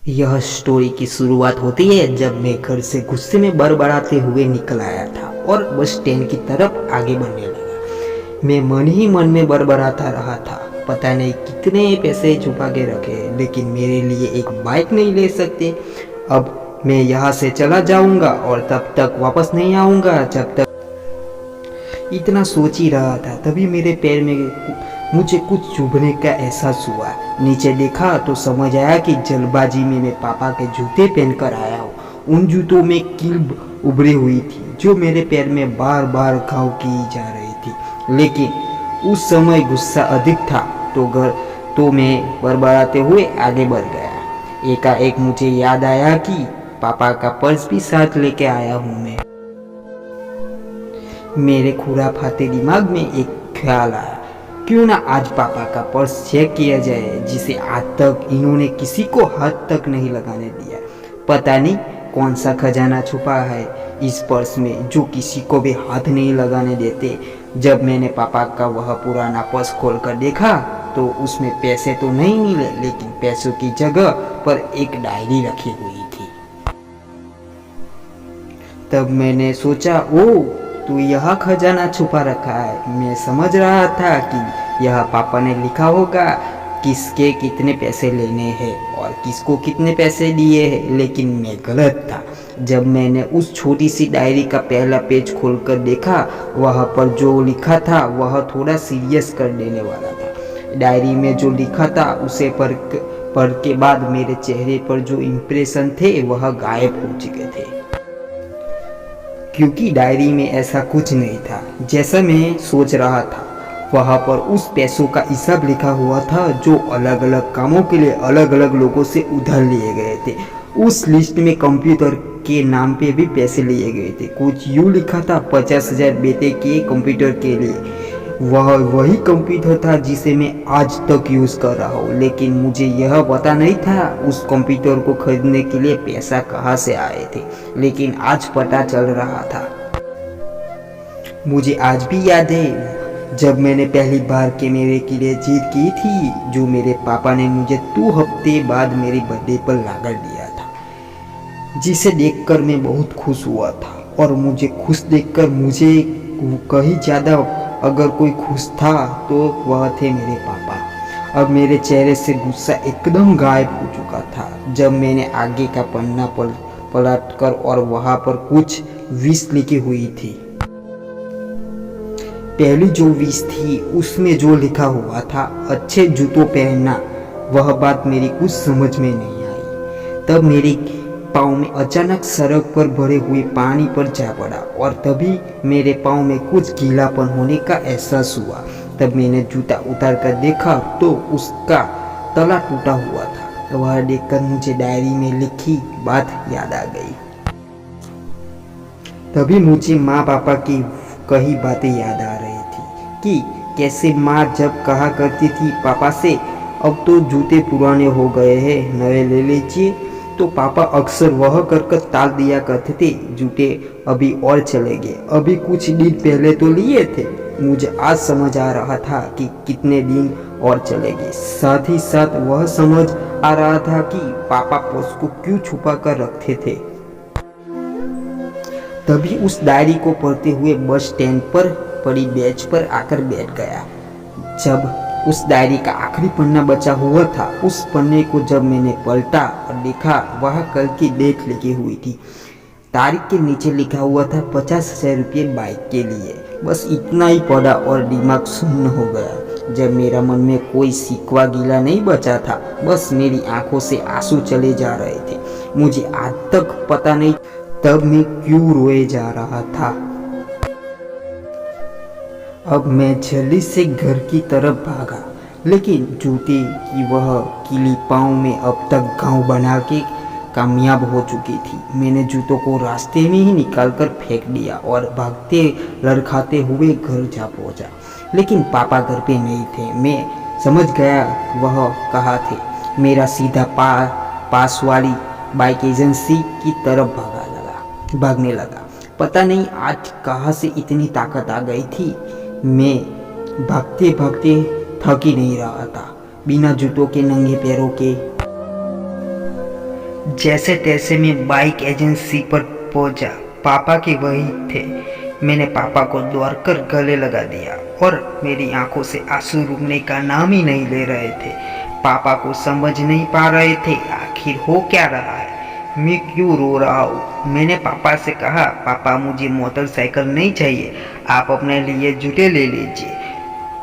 यह स्टोरी की शुरुआत होती है जब मैं घर से गुस्से में बड़बड़ाते हुए निकल आया था और बस स्टैंड की तरफ आगे बढ़ने लगा। मैं मन ही मन में बड़बड़ाता रहा था, पता नहीं कितने पैसे छुपा के रखे लेकिन मेरे लिए एक बाइक नहीं ले सकते। अब मैं यहाँ से चला जाऊंगा और तब तक वापस नहीं आऊंगा जब तक। इतना सोच ही रहा था तभी मेरे पैर में मुझे कुछ चुभने का एहसास हुआ। नीचे देखा तो समझ आया कि जल्दबाजी में मैं पापा के जूते पहनकर आया हूँ। उन जूतों में कील उभरी हुई थी जो मेरे पैर में बार बार घाव की जा रही थी, लेकिन उस समय गुस्सा अधिक था तो मैं बड़बड़ाते हुए आगे बढ़ गया। एकाएक मुझे याद आया कि पापा का पर्स भी साथ लेके आया हूँ मैं। मेरे खुराफाते दिमाग में एक ख्याल आया, क्यों ना आज पापा का पर्स चेक किया जाए जिसे आज तक इन्होंने किसी को हाथ तक नहीं लगाने दिया। पता नहीं कौन सा खजाना छुपा है इस पर्स में जो किसी को भी हाथ नहीं लगाने देते। जब मैंने पापा का वह पुराना पर्स खोलकर देखा तो उसमें पैसे तो नहीं मिले, लेकिन पैसों की जगह पर एक डायरी रखी हुई थी। तब मैंने सोचा, ओ तो यह खजाना छुपा रखा है। मैं समझ रहा था कि यह पापा ने लिखा होगा किसके कितने पैसे लेने हैं और किसको कितने पैसे दिए हैं, लेकिन मैं गलत था। जब मैंने उस छोटी सी डायरी का पहला पेज खोलकर देखा, वहाँ पर जो लिखा था वह थोड़ा सीरियस कर देने वाला था। डायरी में जो लिखा था उसे पढ़ के बाद मेरे चेहरे पर जो इम्प्रेशन थे वह गायब हो चुके थे, क्योंकि डायरी में ऐसा कुछ नहीं था जैसा मैं सोच रहा था। वहाँ पर उस पैसों का हिसाब लिखा हुआ था जो अलग अलग कामों के लिए अलग अलग लोगों से उधार लिए गए थे। उस लिस्ट में कंप्यूटर के नाम पे भी पैसे लिए गए थे। कुछ यूँ लिखा था 50,000 बेटे के कंप्यूटर के लिए। वह वही कंप्यूटर था जिसे मैं आज तक यूज़ कर रहा हूँ, लेकिन मुझे यह पता नहीं था उस कंप्यूटर को खरीदने के लिए पैसा कहाँ से आए थे, लेकिन आज पता चल रहा था। मुझे आज भी याद है जब मैंने पहली बार कैमरे के लिए जीत की थी, जो मेरे पापा ने मुझे 2 हफ्ते बाद मेरी बर्थडे पर लाकर दिया था, जिसे देखकर मैं बहुत खुश हुआ था। और मुझे खुश देखकर मुझे कहीं ज़्यादा अगर कोई खुश था तो वह थे मेरे पापा। अब मेरे चेहरे से गुस्सा एकदम गायब हो चुका था जब मैंने आगे का पन्ना पलट कर और वहाँ पर कुछ विश लिखी हुई थी। पहली जो विश थी उसमें जो लिखा हुआ था अच्छे जूतों पहनना, वह बात मेरी कुछ समझ में नहीं आई। तब मेरी पाँव में अचानक सड़क पर भरे हुए पानी पर जा पड़ा और तभी मेरे पाँव में कुछ गीलापन होने का एहसास हुआ। तब मैंने जूता उतार कर देखा तो उसका तला टूटा हुआ था। वह देखकर मुझे डायरी में लिखी बात याद आ गई। तभी मुझे माँ पापा की कई बातें याद आ रही थी कि कैसे माँ जब कहा करती थी पापा से, अब तो जूते पुराने हो गए हैं, नए ले लीजिए, तो पापा अक्सर वह कर टाल दिया करते थे, जूते अभी और चलेंगे, अभी कुछ दिन पहले तो लिए थे। मुझे आज समझ आ रहा था कि कितने दिन और चलेंगे। साथ ही साथ वह समझ आ रहा था कि पापा पर्स को क्यों छुपा कर रखते थे। तभी उस डायरी को पढ़ते हुए बस स्टैंड पर पड़ी बेंच पर आकर बैठ गया। जब उस डायरी का आखिरी पन्ना बचा हुआ था, उस पन्ने को जब मैंने पलटा और देखा, वह कल की डेट लिखी हुई थी। तारीख के नीचे लिखा हुआ था 50,000 रुपये बाइक के लिए। बस इतना ही पढ़ा और दिमाग सुन्न हो गया। जब मेरा मन में कोई सिकवा गिला नहीं बचा था, बस मेरी आंखों से आंसू चले जा रहे थे। मुझे आज तक पता नहीं तब मैं क्यों रोए जा रहा था। अब मैं जल्दी से घर की तरफ भागा, लेकिन जूते की वह कीली पाँव में अब तक घाव बना के कामयाब हो चुकी थी। मैंने जूतों को रास्ते में ही निकालकर फेंक दिया और भागते लड़खड़ाते हुए घर जा पहुंचा, लेकिन पापा घर पे नहीं थे। मैं समझ गया वह कहाँ थे। मेरा सीधा पास वाली बाइक एजेंसी की तरफ भागने लगा। पता नहीं आज कहाँ से इतनी ताकत आ गई थी। मैं भागते भागते थक ही नहीं रहा था। बिना जूतों के नंगे पैरों के जैसे तैसे मैं बाइक एजेंसी पर पहुंचा। पापा के वही थे। मैंने पापा को दौड़कर गले लगा दिया और मेरी आंखों से आंसू रुकने का नाम ही नहीं ले रहे थे। पापा को समझ नहीं पा रहे थे आखिर हो क्या रहा है, मैं क्यों रो रहा हूँ। मैंने पापा से कहा, पापा मुझे मोटरसाइकिल नहीं चाहिए, आप अपने लिए जूते ले लीजिए।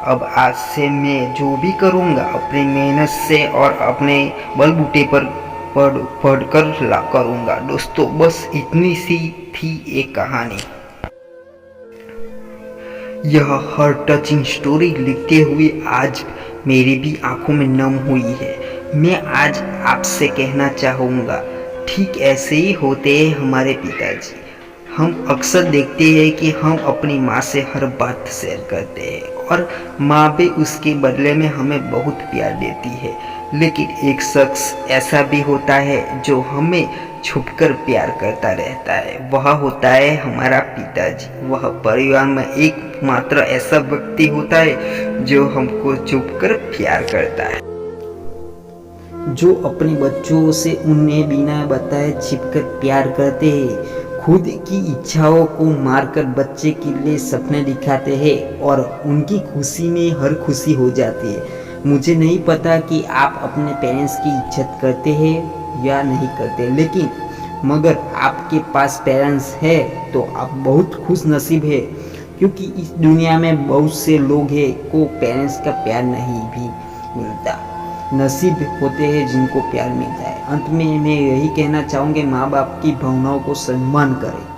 अब आज से मैं जो भी करूँगा अपनी मेहनत से और अपने बलबूते पर पढ़ कर करूँगा। दोस्तों, बस इतनी सी थी एक कहानी। यह हर टचिंग स्टोरी लिखते हुए आज मेरी भी आंखों में नम हुई है। मैं आज आपसे कहना चाहूँगा, ठीक ऐसे ही होते हैं हमारे पिताजी। हम अक्सर देखते हैं कि हम अपनी माँ से हर बात शेयर करते हैं और माँ भी उसके बदले में हमें बहुत प्यार देती है। लेकिन एक शख्स ऐसा भी होता है जो हमें छुपकर प्यार करता रहता है, वह होता है हमारा पिताजी। वह परिवार में एकमात्र ऐसा व्यक्ति होता है जो हमको छुपकर प्यार करता है, जो अपने बच्चों से उन्हें बिना बताए छिपकर प्यार करते हैं, खुद की इच्छाओं को मारकर बच्चे के लिए सपने दिखाते हैं और उनकी खुशी में हर खुशी हो जाती है। मुझे नहीं पता कि आप अपने पेरेंट्स की इज्जत करते हैं या नहीं करते, लेकिन मगर आपके पास पेरेंट्स है तो आप बहुत खुश नसीब है, क्योंकि इस दुनिया में बहुत से लोग हैं को पेरेंट्स का प्यार नहीं भी मिलता। नसीब होते हैं जिनको प्यार मिलता है। अंत में मैं यही कहना चाहूँगी, माँ बाप की भावनाओं को सम्मान करें।